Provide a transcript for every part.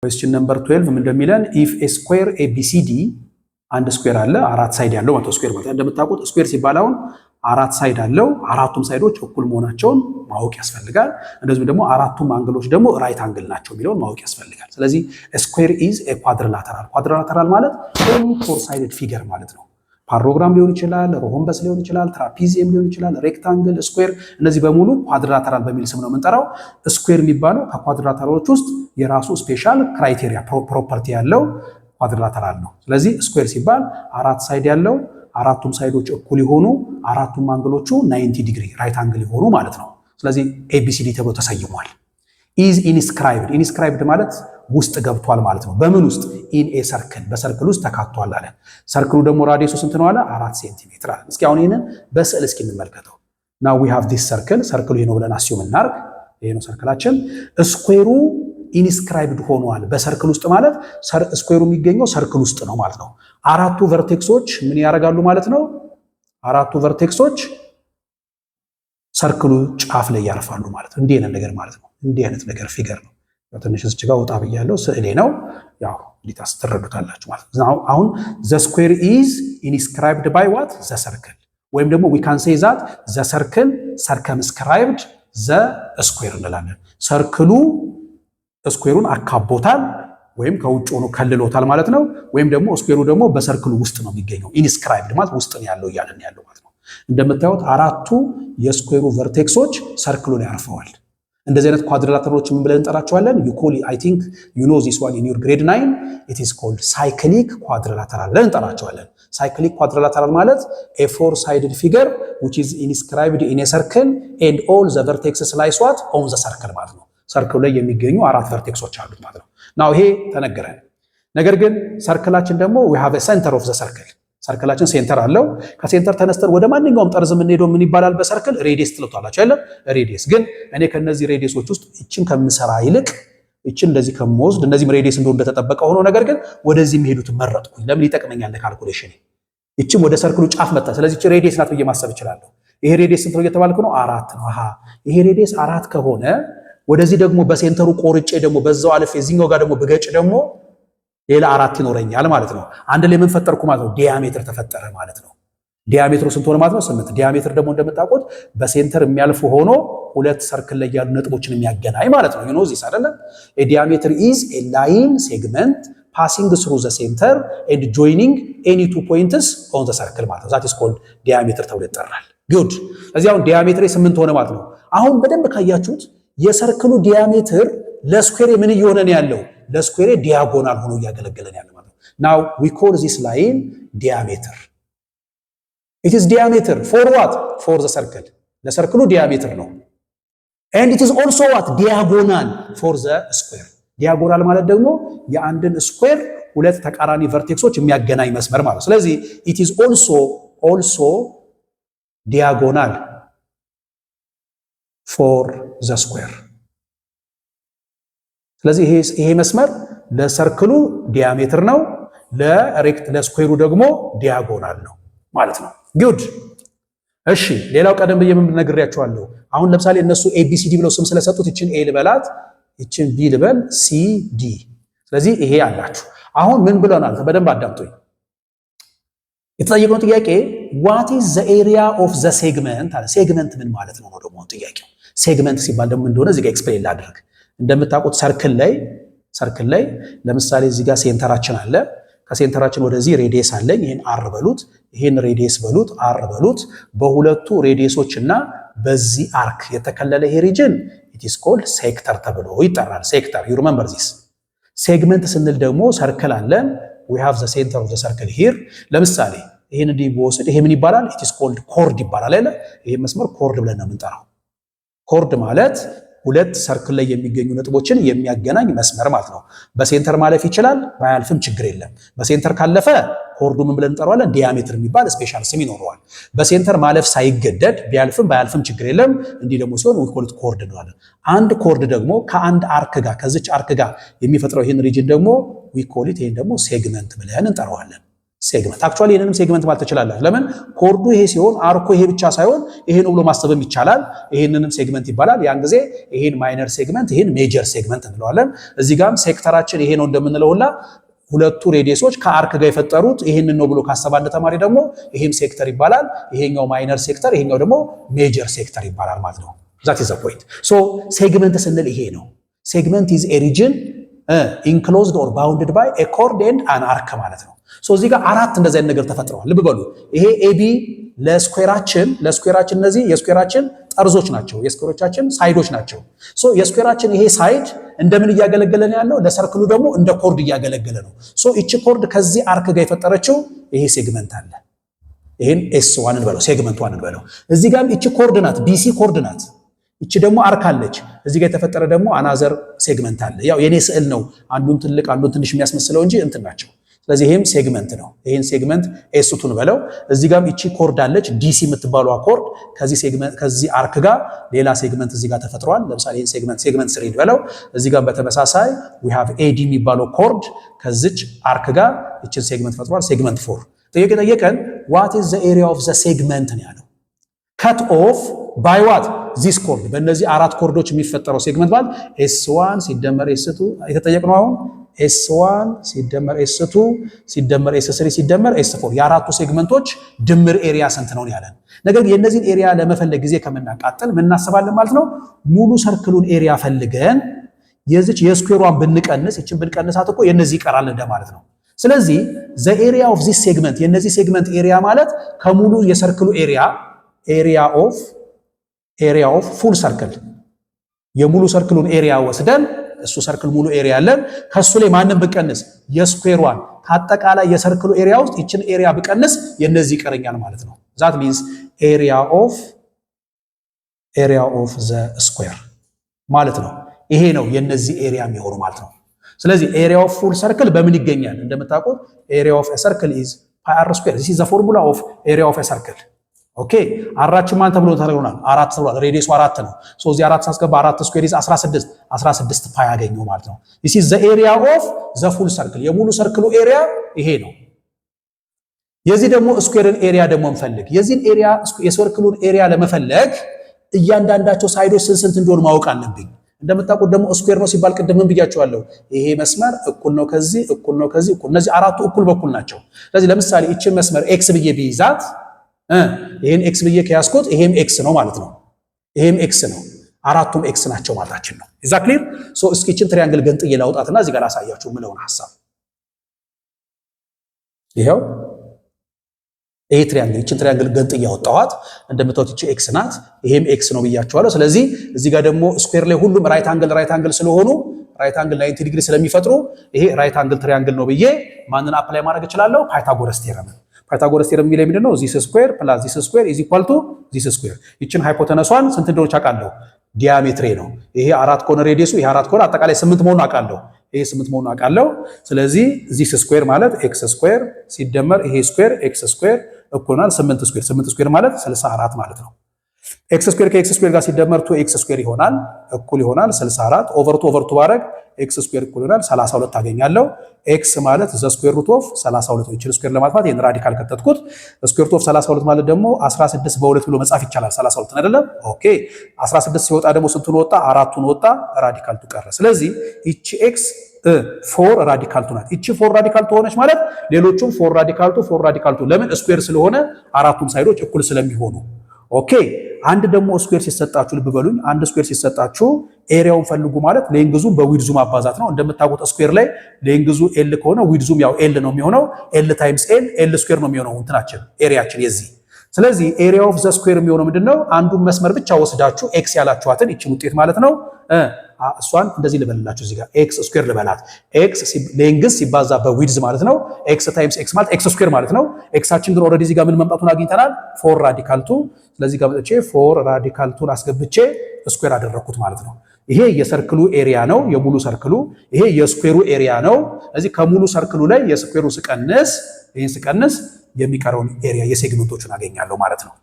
Question number 12 ምን እንደሚለን if a square ABCD አንድ ስኩዌር አለ አራት ሳይድ ያለው ማለት ስኩዌር ማለት እንደምታውቁት ስኩዌር ሲባል አሁን አራት ሳይድ አለው አራቱም ሳይዶች እኩል መሆናቸውን ማወቅ ያስፈልጋል። እንደዚሁም ደግሞ አራቱም አንግሎች ደግሞ ራይት አንግል ናቸው የሚለውን ማወቅ ያስፈልጋል። ስለዚህ square is a quadrilateral quadrilateral ማለት any four sided figure ማለት ነው። ፓራግራም ሊሆን ይችላል፣ ሮምበስ ሊሆን ይችላል፣ ትራፒዚየም ሊሆን ይችላል፣ ሬክታንግል፣ ስኩዌር እነዚህ በሙሉ ኳድሪላተራል በሚል ስም ነው የምንጠራው። ስኩዌር የሚባለው ከኳድሪላተራሎች ውስጥ የራሱ ስፔሻል ክራይቴሪያ ፕሮፐርቲ ያለው ኳድሪላተራል ነው። ስለዚህ ስኩዌር ሲባል አራት ሳይድ ያለው አራቱም ሳይዶች እኩል የሆኑ አራቱም አንግሎቹ 90 ዲግሪ ራይት አንግል የሆኑ ማለት ነው። ስለዚህ ኤቢሲዲ ተብሎ ተሰይሟል። ኢዝ ኢንስክራይብድ ኢንስክራይብድ ማለት ውስጥ ገብቷል ማለት ነው። በምን ውስጥ? ኢን ኤ ሰርክል በሰርክል ውስጥ ተካቷል አለ። ሰርክሉ ደግሞ ራዲየሱ ስንት ነው አለ? 4 ሴንቲሜትር አለ። እስኪ አሁን ይሄንን በስዕል እስኪ እንመልከተው። ናው ዊ ሃቭ ዲስ ሰርክል ሰርክሉ ይሄ ነው ብለን አስዩም እናርግ። ይሄ ነው ሰርክላችን። ስኩዌሩ ኢንስክራይብድ ሆኗል በሰርክል ውስጥ ማለት ስኩዌሩ የሚገኘው ሰርክል ውስጥ ነው ማለት ነው። አራቱ ቨርቴክሶች ምን ያደርጋሉ ማለት ነው? አራቱ ቨርቴክሶች ሰርክሉ ጫፍ ላይ ያርፋሉ ማለት ነው። እንዲህ አይነት ነገር ማለት ነው። እንዲህ አይነት ነገር ፊገር ነው። ትንሽ እዚህ ጋር ወጣ ብያለሁ ስዕሌ ነው። ያው እንዲታስ ትረዱታላችሁ ማለት ነው። አሁን the square is inscribed by what? the circle ወይም ደግሞ we can say that the circle circumscribed the square እንላለን። ሰርክሉ ስኩዌሩን አካቦታል ወይም ከውጭ ሆኖ ከልሎታል ማለት ነው። ወይም ደግሞ ስኩዌሩ ደግሞ በሰርክሉ ውስጥ ነው የሚገኘው። ኢንስክራይብድ ማለት ውስጥ ነው ያለው እያለን ያለው ማለት ነው። እንደምታዩት አራቱ የስኩዌሩ ቨርቴክሶች ሰርክሉ ላይ አርፈዋል። እንደዚህ አይነት ኳድሪላተሮች ምን ብለን እንጠራቸዋለን? I think you know this one in your grade 9 it is called cyclic quadrilateral ብለን እንጠራቸዋለን። cyclic quadrilateral ማለት a four sided figure which is inscribed in a circle and all the vertices lies what on the circle ማለት ነው። ሰርክሉ ላይ የሚገኙ አራት ቨርቴክሶች አሉት ማለት ነው። ናው ይሄ ተነገረን። ነገር ግን ሰርክላችን ደግሞ we have a center of the circle ሰርክላችን ሴንተር አለው። ከሴንተር ተነስተን ወደ ማንኛውም ጠርዝ የምንሄደው ምን ይባላል? በሰርክል ሬዲየስ ትሉታላችሁ አይደል? ሬዲየስ። ግን እኔ ከነዚህ ሬዲየሶች ውስጥ እቺን ከምሰራ ይልቅ እቺን እንደዚህ ከምወስድ እነዚህም ሬዲየስ እንደተጠበቀ ሆኖ ነገር ግን ወደዚህ የሚሄዱት መረጥኩኝ። ለምን ይጠቅመኛል? ለካልኩሌሽን እቺም ወደ ሰርክሉ ጫፍ መጣ። ስለዚህ እቺ ሬዲየስ ናት ብዬ ማሰብ እችላለሁ። ይሄ ሬዲየስ ስንት ነው እየተባልኩ ነው? 4 ነው። አሃ ይሄ ሬዲየስ 4 ከሆነ ወደዚህ ደግሞ በሴንተሩ ቆርጬ ደግሞ በዛው አለፍ የዚህኛው ጋር ደግሞ በገጭ ደግሞ ሌላ 4 ይኖረኛል ማለት ነው። አንድ ላይ ምን ፈጠርኩ ማለት ነው? ዲያሜትር ተፈጠረ ማለት ነው። ዲያሜትሩ ስንት ሆነ ማለት ነው? 8። ዲያሜትር ደግሞ እንደምታውቁት በሴንተር የሚያልፍ ሆኖ ሁለት ሰርክል ላይ ያሉ ነጥቦችን የሚያገናኝ ማለት ነው። you know this አይደለ? a diameter is a line segment passing through the center and joining any two points on the circle ማለት ነው። that is called diameter ተብሎ ይጠራል። good እዚህ አሁን ዲያሜትር 8 ሆነ ማለት ነው። አሁን በደንብ ካያችሁት የሰርክሉ ዲያሜትር ለስኩዌር ምን እየሆነ ነው ያለው? ለስኩዌር ዲያጎናል ሆኖ እያገለገለን ያለው ማለት ነው። now we call this line diameter. it is diameter for what? for the circle ለሰርክሉ ዲያሜትር ነው። and it is also what? diagonal for the square. ዲያጎናል ማለት ደግሞ የአንድን ስኩዌር ሁለት ተቃራኒ ቨርቴክሶች የሚያገናኝ መስመር ማለት ነው። ስለዚህ it is also diagonal for the square. ስለዚህ ይሄ መስመር ለሰርክሉ ዲያሜትር ነው፣ ለስኩዌሩ ደግሞ ዲያጎናል ነው ማለት ነው። ጉድ እሺ፣ ሌላው ቀደም ብዬ ምን ነግሬያችኋለሁ። አሁን ለምሳሌ እነሱ ኤቢሲዲ ብለው ስም ስለሰጡት እቺን ኤ ልበላት፣ እቺን ቢ ልበል፣ ሲ ዲ። ስለዚህ ይሄ አላችሁ። አሁን ምን ብለናል? በደንብ አዳምጡኝ። የተጠየቀው ጥያቄ what is the area of the segment አለ። ሴግመንት ምን ማለት ነው ደግሞ ጥያቄው። ሴግመንት ሲባል ደግሞ እንደሆነ እዚህ ጋር ኤክስፕሌን ላድርግ። እንደምታውቁት ሰርክል ላይ ለምሳሌ እዚህ ጋር ሴንተራችን አለ። ከሴንተራችን ወደዚህ ሬዲየስ አለኝ። ይሄን አር በሉት፣ ይሄን ሬዲየስ በሉት፣ አር በሉት። በሁለቱ ሬዲየሶች እና በዚህ አርክ የተከለለ ይሄ ሪጅን it is called ሴክተር ተብሎ ይጠራል። ሴክተር you remember this። ሴግመንት ስንል ደግሞ ሰርክል አለን። we have the center of the circle here። ለምሳሌ ይሄን እንዲህ በወሰድ ይሄ ምን ይባላል? it is called chord ይባላል አይደል? ይሄ መስመር ኮርድ ብለን ነው የምንጠራው። ኮርድ ማለት ሁለት ሰርክል ላይ የሚገኙ ነጥቦችን የሚያገናኝ መስመር ማለት ነው። በሴንተር ማለፍ ይችላል፣ ባያልፍም ችግር የለም። በሴንተር ካለፈ ኮርዱ ምን ብለን እንጠራዋለን? ዲያሜትር የሚባል ስፔሻል ስም ይኖረዋል። በሴንተር ማለፍ ሳይገደድ ቢያልፍም ባያልፍም ችግር የለም። እንዲህ ደግሞ ሲሆን we call it ኮርድ እንላለን። አንድ ኮርድ ደግሞ ከአንድ አርክ ጋር ከዚች አርክ ጋር የሚፈጥረው ይሄን ሪጅን ደግሞ we call it ይሄን ደግሞ ሴግመንት ብለን እንጠራዋለን። ሴግመንት። አክቹአሊ ይሄንንም ሴግመንት ማለት ትችላላችሁ። ለምን ኮርዱ ይሄ ሲሆን አርኮ ይሄ ብቻ ሳይሆን ይሄን ብሎ ማሰብም ይቻላል። ይሄንንም ሴግመንት ይባላል። ያን ጊዜ ይሄን ማይነር ሴግመንት ይሄን ሜጀር ሴግመንት እንለዋለን። እዚህ ጋርም ሴክተራችን ይሄ ነው እንደምንለው ሁላ ሁለቱ ሬዲየሶች ከአርክ ጋር የፈጠሩት ይሄንን ነው ብሎ ካሰባ እንደ ተማሪ ደግሞ ይሄም ሴክተር ይባላል። ይሄኛው ማይነር ሴክተር፣ ይሄኛው ደግሞ ሜጀር ሴክተር ይባላል ማለት ነው። ዛት ኢዝ ዘ ፖይንት። ሶ ሴግመንት ስንል ይሄ ነው። ሴግመንት ኢዝ ኤ ሪጅን ኢንክሎዝድ ኦር ባውንድድ ባይ ኤ ኮርድ ኤንድ አን አርክ ማለት ነው። ሶ እዚህ ጋር አራት እንደዚህ አይነት ነገር ተፈጥረዋል። ልብ በሉ። ይሄ ኤቢ ለስኩዌራችን እነዚህ የስኩዌራችን ጠርዞች ናቸው፣ የስኩዌሮቻችን ሳይዶች ናቸው። ሶ የስኩዌራችን ይሄ ሳይድ እንደምን እያገለገለ ነው ያለው? ለሰርክሉ ደግሞ እንደ ኮርድ እያገለገለ ነው። ሶ እቺ ኮርድ ከዚህ አርክ ጋር የፈጠረችው ይሄ ሴግመንት አለ። ይሄን S1 እንበለው፣ ሴግመንት 1 እንበለው። እዚህ ጋርም እቺ ኮርድ ናት፣ BC ኮርድ ናት። እቺ ደግሞ አርክ አለች። እዚህ ጋር የተፈጠረ ደግሞ አናዘር ሴግመንት አለ። ያው የኔ ስዕል ነው አንዱን ትልቅ አንዱን ትንሽ የሚያስመስለው እንጂ እንትን ናቸው። ስለዚህ ይሄም ሴግመንት ነው። ይሄን ሴግመንት S2 እንበለው። እዚህ ጋርም እቺ ኮርድ አለች፣ DC የምትባለው ኮርድ ከዚህ አርክ ጋር ሌላ ሴግመንት እዚህ ጋር ተፈጥሯል። ለምሳሌ ይሄን ሴግመንት 3 እንበለው። እዚህ ጋር በተመሳሳይ we have AD የሚባለው ኮርድ ከዚች አርክ ጋር እቺን ሴግመንት ፈጥሯል። ሴግመንት 4 ጠየቀን what is the area of the segment ነው ያለው። cut off by what this chord በእነዚህ አራት ኮርዶች የሚፈጠረው ሴግመንት ማለት S1 ሲደመር S2 የተጠየቅነው አሁን S1 ሲደመር S2 ሲደመር S3 ሲደመር S4 የአራቱ ሴግመንቶች ድምር ኤሪያ ስንት ነው ያለን። ነገር ግን የነዚህን ኤሪያ ለመፈለግ ጊዜ ከምናቃጥል ምን እናስባለን ማለት ነው? ሙሉ ሰርክሉን ኤሪያ ፈልገን የዚች የስኩዌሯን ብንቀንስ እቺን ብንቀንሳት እኮ የነዚህ ይቀራል እንደማለት ነው። ስለዚህ the area of this segment የነዚህ ሴግመንት ኤሪያ ማለት ከሙሉ የሰርክሉ ኤሪያ ኦፍ ፉል ሰርክል የሙሉ ሰርክሉን ኤሪያ ወስደን እሱ ሰርክል ሙሉ ኤሪያ አለን። ከሱ ላይ ማንን ብቀንስ የስኩዌሯን ከአጠቃላይ የሰርክሉ ኤሪያ ውስጥ ይችን ኤሪያ ብቀንስ የነዚህ ይቀረኛል ማለት ነው። that means area of the square ማለት ነው። ይሄ ነው የነዚህ ኤሪያ የሚሆኑ ማለት ነው። ስለዚህ ኤሪያ ኦፍ ፉል ሰርክል በምን ይገኛል? እንደምታውቁት ኤሪያ ኦፍ a circle is pi r square. this is the formula of area of a circle. ኦኬ አራችን ማን ተብሎ ተለውናል? አራት ተብሏል። ሬዲየሱ 4 ነው። ሶ እዚህ 4 ሳስገባ 4 ስኩዌር ኢዝ 16 ፓይ ያገኘው ማለት ነው። this is the area of the full circle የሙሉ ሰርክሉ ኤሪያ ይሄ ነው። የዚህ ደግሞ ስኩዌርን ኤሪያ ደግሞ እንፈልግ። የዚህን ኤሪያ የሰርክሉን ኤሪያ ለመፈለግ እያንዳንዳቸው ሳይዶች ስንት እንደሆነ ማወቅ አለብኝ። እንደምታውቁት ደግሞ ስኩዌር ነው ሲባል ቅድም ምን ብያችኋለሁ? ይሄ መስመር እኩል ነው ከዚህ እኩል ነው ከዚህ እኩል፣ እነዚህ አራቱ እኩል በኩል ናቸው። ስለዚህ ለምሳሌ እቺን መስመር ኤክስ ብዬ ቢይዛት ይሄን ኤክስ ብዬ ከያዝኩት ይሄም ኤክስ ነው ማለት ነው። ይሄም ኤክስ ነው፣ አራቱም ኤክስ ናቸው ማለታችን ነው። ኢዛ ክሊር? ሶ እስኪ እቺን ትሪያንግል ገንጥዬ ላውጣትና እዚህ ጋር አሳያችሁ ምለውን ሐሳብ። ይሄው ይሄ ትሪያንግል እቺን ትሪያንግል ገንጥዬ ያወጣኋት እንደምታዩት እቺ ኤክስ ናት፣ ይሄም ኤክስ ነው ብያችኋለሁ። ስለዚህ እዚህ ጋር ደግሞ ስኩዌር ላይ ሁሉም ራይት አንግል ስለሆኑ ራይት አንግል 90 ዲግሪ ስለሚፈጥሩ ይሄ ራይት አንግል ትሪያንግል ነው ብዬ ማንን አፕላይ ማድረግ እችላለሁ? ፓይታጎረስ ቴረም። ፓይታጎረስ ቴረም የሚለው ምንድነው? ዚስ ስኩዌር ፕላስ ዚስ ስኩዌር ኢዝ ኢኳል ቱ ዚስ ስኩዌር። ይችን ሃይፖተነሷን ስንት እንደሆነች አውቃለሁ? ዲያሜትሬ ነው። ይሄ 4 ከሆነ ሬዲየሱ ይሄ 4 ከሆነ አጠቃላይ 8 መሆኑን አውቃለሁ። ይሄ 8 መሆኑን አውቃለሁ። ስለዚህ ዚስ ስኩዌር ማለት ኤክስ ስኩዌር ሲደመር ይሄ ስኩዌር ኤክስ ስኩዌር እኩልናል 8 ስኩዌር። 8 ስኩዌር ማለት 64 ማለት ነው። ኤክስ ስኩዌር ከኤክስ ስኩዌር ጋር ሲደመር 2 ስኩዌር ይሆናል እኩል ይሆናል 64 ኦቨር 2 ባረግ ኤክስ ስኩዌር እኩል ይሆናል 32 አገኛለሁ። ኤክስ ማለት ዘ ስኩዌር ሩት ኦፍ 32 ይችላል። ስኩዌር ለማጥፋት ይሄን ራዲካል ከተትኩት ስኩዌር ሩት ኦፍ 32 ማለት ደግሞ 16 በ2 ብሎ መጻፍ ይቻላል። 32 አይደለም? ኦኬ 16 ሲወጣ ደግሞ ስንቱን ወጣ? 4ቱን ወጣ። ራዲካል ቱ ቀረ። ስለዚህ እቺ ኤክስ 4 ራዲካል ቱ ናት። እቺ 4 ራዲካል ቱ ሆነች ማለት ሌሎቹም 4 ራዲካል ቱ ለምን? ስኩዌር ስለሆነ አራቱም ሳይዶች እኩል ስለሚሆኑ። ኦኬ አንድ ደግሞ ስኩዌር ሲሰጣችሁ ልብ በሉኝ። አንድ ስኩዌር ሲሰጣችሁ ኤሪያውን ፈልጉ ማለት ሌንግዙም በዊድዙ ማባዛት ነው። እንደምታውቁት ስኩዌር ላይ ሌንግዙ ኤል ከሆነ ዊድዙም ያው ኤል ነው የሚሆነው። ኤል ታይምስ ኤል ስኩዌር ነው የሚሆነው እንትናችን ኤሪያችን የዚህ። ስለዚህ ኤሪያ ኦፍ ዘ ስኩዌር የሚሆነው ምንድነው? አንዱን መስመር ብቻ ወስዳችሁ ኤክስ ያላችኋትን ይችን ውጤት ማለት ነው። እሷን እንደዚህ ልበልላችሁ እዚህ ጋር ኤክስ ስኩዌር ልበላት። ኤክስ ሌንግዝ ሲባዛ በዊድዝ ማለት ነው። ኤክስ ታይምስ ኤክስ ማለት ኤክስ ስኩዌር ማለት ነው። ኤክሳችን ግን ኦልሬዲ እዚህ ጋር ምን መምጣቱን አግኝተናል? 4 ራዲካል ቱ። ስለዚህ ጋር መጥቼ 4 ራዲካል ቱን አስገብቼ ስኩዌር አደረኩት ማለት ነው። ይሄ የሰርክሉ ኤሪያ ነው፣ የሙሉ ሰርክሉ። ይሄ የስኩዌሩ ኤሪያ ነው። ስለዚህ ከሙሉ ሰርክሉ ላይ የስኩዌሩ ስቀንስ ይሄን ስቀንስ የሚቀረውን ኤሪያ የሴግመንቶቹን አገኛለሁ ማለት ነው።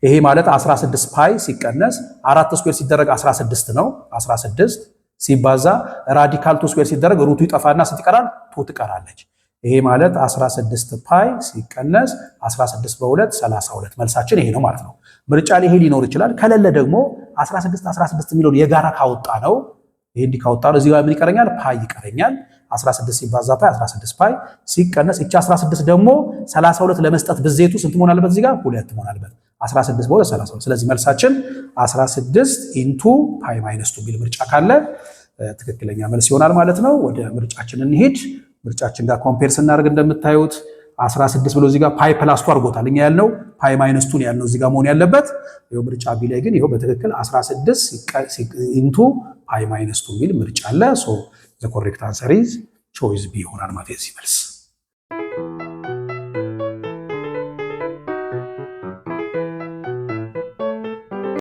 ይሄ ማለት 16 ፓይ ሲቀነስ 4 ስኩዌር ሲደረግ 16 ነው። 16 ሲባዛ ራዲካል 2 ስኩዌር ሲደረግ ሩቱ ይጠፋና ስንት ይቀራል? 2 ትቀራለች። ይሄ ማለት 16 ፓይ ሲቀነስ 16 በ2 32 መልሳችን ይሄ ነው ማለት ነው። ምርጫ ላይ ይሄ ሊኖር ይችላል። ከሌለ ደግሞ 16 የሚለውን የጋራ ካወጣ ነው ይሄ እንዲህ ካወጣ ነው እዚህ ጋር ምን ይቀረኛል? ፓይ ይቀረኛል። 16 ሲባዛ ፓይ 16 ፓይ ሲቀነስ እቺ 16 ደግሞ 32 ለመስጠት ብዜቱ ስንት መሆን አለበት? እዚህ ጋር 2 መሆን አለበት። 16 በ2 32። ስለዚህ መልሳችን 16 ኢንቱ ፓይ ማይነስ 2 ቢል ምርጫ ካለ ትክክለኛ መልስ ይሆናል ማለት ነው። ወደ ምርጫችን እንሂድ። ምርጫችን ጋር ኮምፔር ስናደርግ እንደምታዩት 16 ብሎ እዚህ ጋር ፓይ ፕላስ 2 አድርጎታል። እኛ ያልነው ፓይ ማይነስ 2 ያልነው እዚህ ጋር መሆን ያለበት ይሄው ምርጫ ቢ ላይ ግን ይሄው በትክክል 16 ኢንቱ ፓይ ማይነስ 2 ሚል ምርጫ አለ። ሶ ዘ ኮሬክት አንሰር ኢዝ ቾይስ ቢ ይሆናል ማለት ነው መልስ